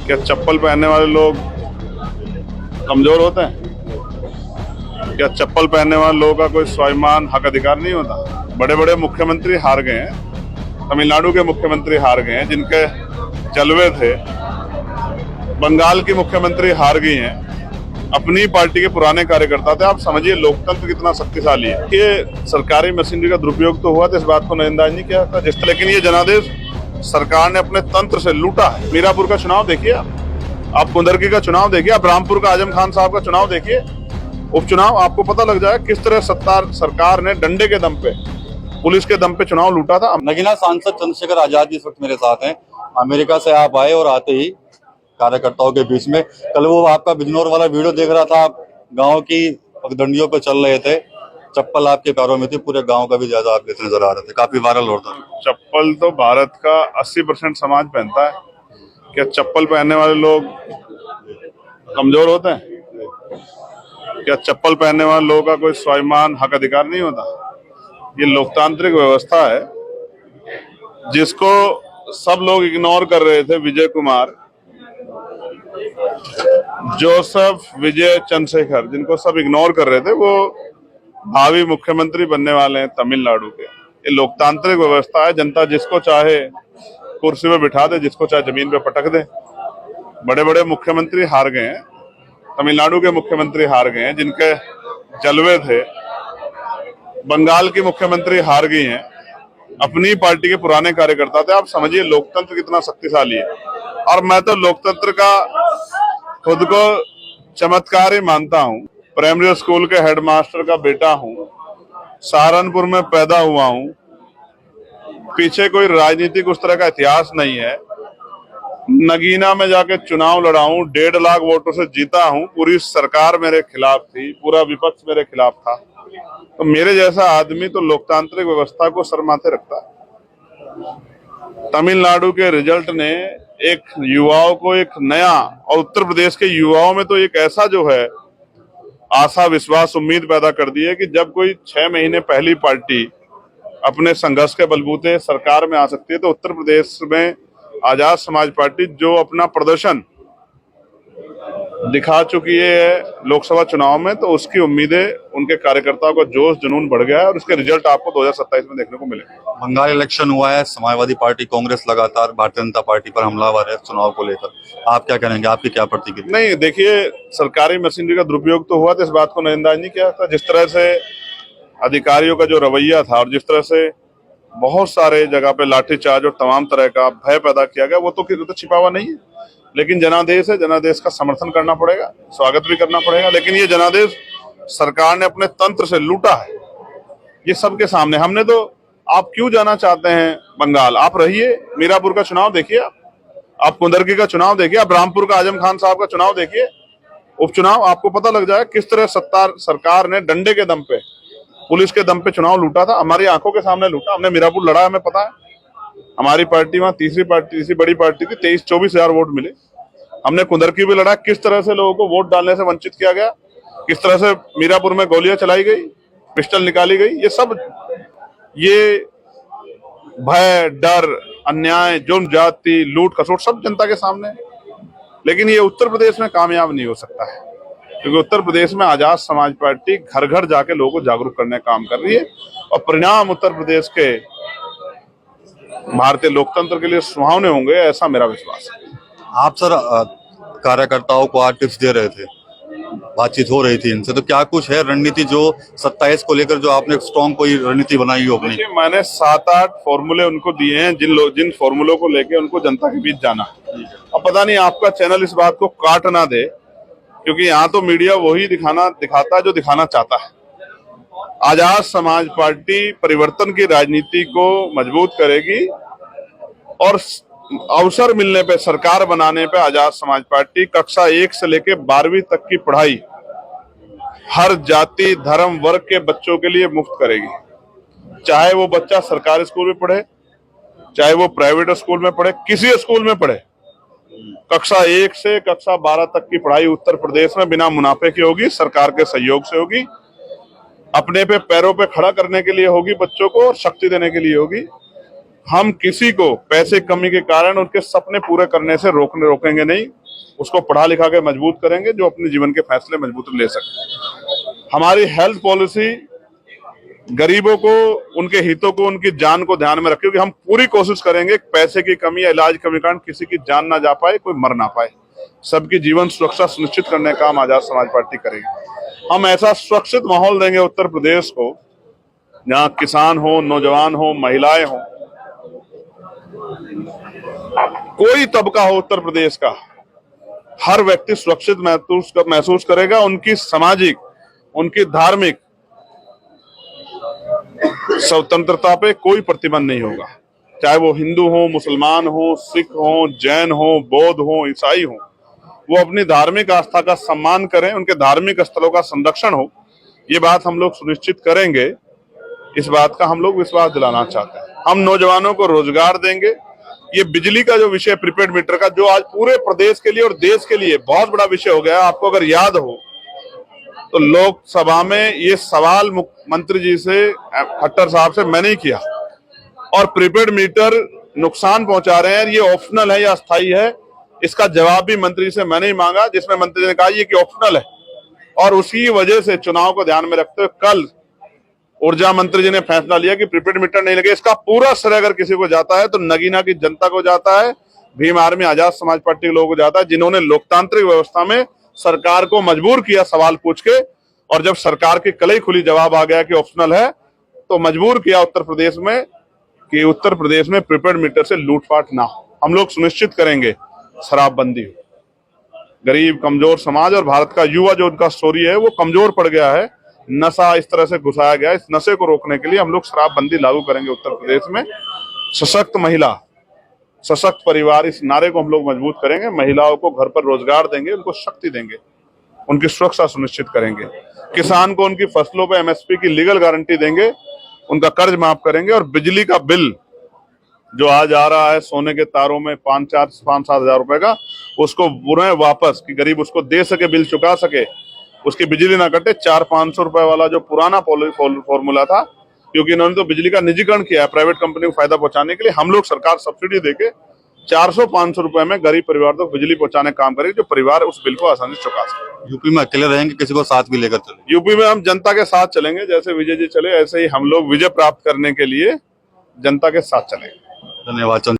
क्या चप्पल पहनने वाले लोग कमजोर होते हैं? क्या चप्पल पहनने वाले लोगों का कोई स्वाभिमान हक अधिकार नहीं होता? बड़े बड़े मुख्यमंत्री हार गए हैं। तमिलनाडु के मुख्यमंत्री हार गए हैं जिनके जलवे थे। बंगाल की मुख्यमंत्री हार गई हैं। अपनी पार्टी के पुराने कार्यकर्ता थे। आप समझिए लोकतंत्र कितना शक्तिशाली है। ये सरकारी मशीनरी का दुरुपयोग तो हुआ था, इस बात को नजरअंदाज नहीं किया था लेकिन ये जनादेश सरकार ने अपने तंत्र से लूटा है। मीरापुर का चुनाव देखिए, आप कुंदरकी का चुनाव देखिए, आप रामपुर का आजम खान साहब का चुनाव देखिए, उपचुनाव, आपको पता लग जाए किस तरह सरकार ने डंडे के दम पे, पुलिस के दम पे चुनाव लूटा था। नगीना सांसद चंद्रशेखर आजाद जी इस वक्त मेरे साथ हैं। अमेरिका से आप आए और आते ही कार्यकर्ताओं के बीच में कल वो आपका बिजनौर वाला वीडियो देख रहा था, आप गांव की पगडंडियों पर चल रहे थे, चप्पल आपके पैरों में थी, पूरे गांव का भी ज्यादा आप लेते नजर आ रहे थे, काफी वायरल हो रहा था। चप्पल तो भारत का 80% समाज पहनता है। क्या चप्पल पहनने वाले लोग कमजोर होते हैं? क्या चप्पल पहनने वाले लोगों का कोई स्वाभिमान हक अधिकार नहीं होता? ये लोकतांत्रिक व्यवस्था है जिसको सब लोग इग्नोर कर रहे थे। विजय कुमार, जोसेफ विजय चंद्रशेखर, जिनको सब इग्नोर कर रहे थे, वो भावी मुख्यमंत्री बनने वाले हैं तमिलनाडु के। ये लोकतांत्रिक व्यवस्था है। जनता जिसको चाहे कुर्सी पे बिठा दे, जिसको चाहे जमीन पे पटक दे। बड़े बड़े मुख्यमंत्री हार गए हैं। तमिलनाडु के मुख्यमंत्री हार गए हैं जिनके जलवे थे। बंगाल की मुख्यमंत्री हार गई हैं। अपनी पार्टी के पुराने कार्यकर्ता थे। आप समझिए लोकतंत्र कितना शक्तिशाली है। और मैं तो लोकतंत्र का खुद को चमत्कार ही मानता हूँ। प्राइमरी स्कूल के हेडमास्टर का बेटा हूँ, सहारनपुर में पैदा हुआ हूँ, पीछे कोई राजनीतिक उस तरह का इतिहास नहीं है। नगीना में जाके चुनाव लड़ा हूँ, 1.5 लाख वोटों से जीता हूँ। पूरी सरकार मेरे खिलाफ थी, पूरा विपक्ष मेरे खिलाफ था। तो मेरे जैसा आदमी तो लोकतांत्रिक व्यवस्था को सर माथे रखता है। तमिलनाडु के रिजल्ट ने एक युवाओं को एक नया, और उत्तर प्रदेश के युवाओं में तो एक ऐसा जो है आशा, विश्वास, उम्मीद पैदा कर दी है कि जब कोई 6 महीने पहली पार्टी अपने संघर्ष के बलबूते सरकार में आ सकती है, तो उत्तर प्रदेश में आजाद समाज पार्टी जो अपना प्रदर्शन दिखा चुकी है लोकसभा चुनाव में, तो उसकी उम्मीदें, उनके कार्यकर्ताओं का जोश जुनून बढ़ गया है और उसके रिजल्ट आपको 2027 में देखने को मिलेगा। बंगाल इलेक्शन हुआ है, समाजवादी पार्टी, कांग्रेस लगातार भारतीय जनता पार्टी पर हमलावर है चुनाव को लेकर, आप क्या कहेंगे, आपकी क्या प्रतिक्रिया? नहीं, देखिए सरकारी मशीनरी का दुरुपयोग तो हुआ था, इस बात को नजरअंदाज नहीं किया था। जिस तरह से अधिकारियों का जो रवैया था और जिस तरह से बहुत सारे जगह पे लाठीचार्ज और तमाम तरह का भय पैदा किया गया, वो तो छिपा हुआ नहीं है। लेकिन जनादेश है, जनादेश का समर्थन करना पड़ेगा, स्वागत भी करना पड़ेगा। लेकिन ये जनादेश सरकार ने अपने तंत्र से लूटा है, ये सबके सामने। हमने तो, आप क्यों जाना चाहते हैं बंगाल? आप रहिए, मीरापुर का चुनाव देखिए, आप कुंदरकी का चुनाव देखिए, आप रामपुर का आजम खान साहब का चुनाव देखिए, उपचुनाव, आपको पता लग जाए किस तरह सरकार ने डंडे के दम पे, पुलिस के दम पे चुनाव लूटा था। हमारी आंखों के सामने लूटा। हमने मीरापुर लड़ा, हमें पता है। हमारी पार्टी वहां तीसरी बड़ी पार्टी थी, 23-24 हजार वोट मिले। हमने कुंदरकी भी लड़ा, किस तरह से लोगों को वोट डालने से वंचित किया गया, किस तरह से मीरापुर में गोलियां चलाई गई, पिस्टल निकाली गई। ये सब, ये भय, डर, अन्याय, जुर्म, जाति, लूट खसोट सब जनता के सामने है। लेकिन ये उत्तर प्रदेश में कामयाब नहीं हो सकता है, क्योंकि उत्तर प्रदेश में आजाद समाज पार्टी घर घर जाके लोगों को जागरूक करने का काम कर रही है और परिणाम उत्तर प्रदेश के भारतीय लोकतंत्र के लिए सुहावने होंगे, ऐसा मेरा विश्वास है। आप सर कार्यकर्ताओं को आज टिप्स दे रहे थे, बातचीत हो रही थी इनसे, तो क्या कुछ है रणनीति जो 27 को लेकर जो आपने स्ट्रॉन्ग कोई रणनीति बनाई हो अपनी? मैंने 7-8 फॉर्मूले उनको दिए हैं, जिन फॉर्मूलों को लेके उनको जनता के बीच जाना। अब पता नहीं आपका चैनल इस बात को काट ना दे, क्योंकि यहाँ तो मीडिया वही दिखाता है जो दिखाना चाहता है। आजाद समाज पार्टी परिवर्तन की राजनीति को मजबूत करेगी और अवसर मिलने पे, सरकार बनाने पे आजाद समाज पार्टी कक्षा 1 से लेके 12वीं तक की पढ़ाई हर जाति, धर्म, वर्ग के बच्चों के लिए मुफ्त करेगी। चाहे वो बच्चा सरकारी स्कूल में पढ़े, चाहे वो प्राइवेट स्कूल में पढ़े, किसी स्कूल में पढ़े, कक्षा 1 से कक्षा 12 तक की पढ़ाई उत्तर प्रदेश में बिना मुनाफे की होगी, सरकार के सहयोग से होगी, अपने पे पैरों पे खड़ा करने के लिए होगी, बच्चों को और शक्ति देने के लिए होगी। हम किसी को पैसे कमी के कारण उनके सपने पूरे करने से रोकेंगे नहीं। उसको पढ़ा लिखा के मजबूत करेंगे जो अपने जीवन के फैसले मजबूत ले सके। हमारी हेल्थ पॉलिसी गरीबों को, उनके हितों को, उनकी जान को ध्यान में रखे, क्योंकि हम पूरी कोशिश करेंगे पैसे की कमी या इलाज कमी के कारण किसी की जान ना जा पाए, कोई मर ना पाए। सबकी जीवन सुरक्षा सुनिश्चित करने का काम आजाद समाज पार्टी करेगी। हम ऐसा सुरक्षित माहौल देंगे उत्तर प्रदेश को जहां किसान हो, नौजवान हो, महिलाएं हो, कोई तबका हो उत्तर प्रदेश का, हर व्यक्ति सुरक्षित महसूस करेगा। उनकी सामाजिक, उनकी धार्मिक स्वतंत्रता पे कोई प्रतिबंध नहीं होगा। चाहे वो हिंदू हो, मुसलमान हो, सिख हो, जैन हो, बौद्ध हो, ईसाई हो, वो अपनी धार्मिक आस्था का सम्मान करें, उनके धार्मिक स्थलों का संरक्षण हो। ये बात हम लोग सुनिश्चित करेंगे। इस बात का हम लोग विश्वास दिलाना चाहते हैं। हम नौजवानों को रोजगार देंगे। ये बिजली का जो विषय, प्रीपेड मीटर का, जो आज पूरे प्रदेश के लिए और देश के लिए बहुत बड़ा विषय हो गया। आपको अगर याद हो तो लोकसभा में ये सवाल मुख्यमंत्री जी से, खट्टर साहब से मैंने ही किया। और प्रीपेड मीटर नुकसान पहुंचा रहे हैं, ये ऑप्शनल है या अस्थायी है, इसका जवाब भी मंत्री से मैंने ही मांगा, जिसमें मंत्री जी ने कहा ये कि ऑप्शनल है। और उसी वजह से चुनाव को ध्यान में रखते हुए कल ऊर्जा मंत्री जी ने फैसला लिया कि प्रीपेड मीटर नहीं लगे। इसका पूरा श्रेय अगर किसी को जाता है तो नगीना की जनता को जाता है, भीम आर्मी, आजाद समाज पार्टी के लोगों को जाता है, जिन्होंने लोकतांत्रिक व्यवस्था में सरकार को मजबूर किया सवाल पूछ के। और जब सरकार की कलई खुली जवाब आ गया कि ऑप्शनल है, तो मजबूर किया उत्तर प्रदेश में कि उत्तर प्रदेश में प्रीपेड मीटर से लूटपाट ना हो। हम लोग सुनिश्चित करेंगे शराबबंदी हो। गरीब कमजोर समाज और भारत का युवा जो उनका स्टोरी है वो कमजोर पड़ गया है, नशा इस तरह से घुसाया गया। इस नशे को रोकने के लिए हम लोग शराबबंदी लागू करेंगे उत्तर प्रदेश में। सशक्त महिला, सशक्त परिवार, इस नारे को हम लोग मजबूत करेंगे। महिलाओं को घर पर रोजगार देंगे, उनको शक्ति देंगे, उनकी सुरक्षा सुनिश्चित करेंगे। किसान को उनकी फसलों पर एमएसपी की लीगल गारंटी देंगे, उनका कर्ज माफ करेंगे। और बिजली का बिल जो आज आ रहा है सोने के तारों में 5-7 हजार रुपए का, उसको पुनः वापस, कि गरीब उसको दे सके, बिल चुका सके, उसकी बिजली ना कटे। 400-500 रुपए वाला जो पुराना फॉर्मूला था, क्योंकि इन्होंने तो बिजली का निजीकरण किया है प्राइवेट कंपनी को फायदा पहुंचाने के लिए। हम लोग सरकार सब्सिडी देके 400-500 रुपए में गरीब परिवार तक बिजली पहुंचाने का काम करेगी, जो परिवार उस बिल को आसानी से चुका सके। यूपी में अकेले रहेंगे, किसी को साथ भी लेकर चलेंगे? यूपी में हम जनता के साथ चलेंगे, जैसे विजय जी चले ऐसे ही हम लोग विजय प्राप्त करने के लिए जनता के साथ चलेंगे। धन्यवाद।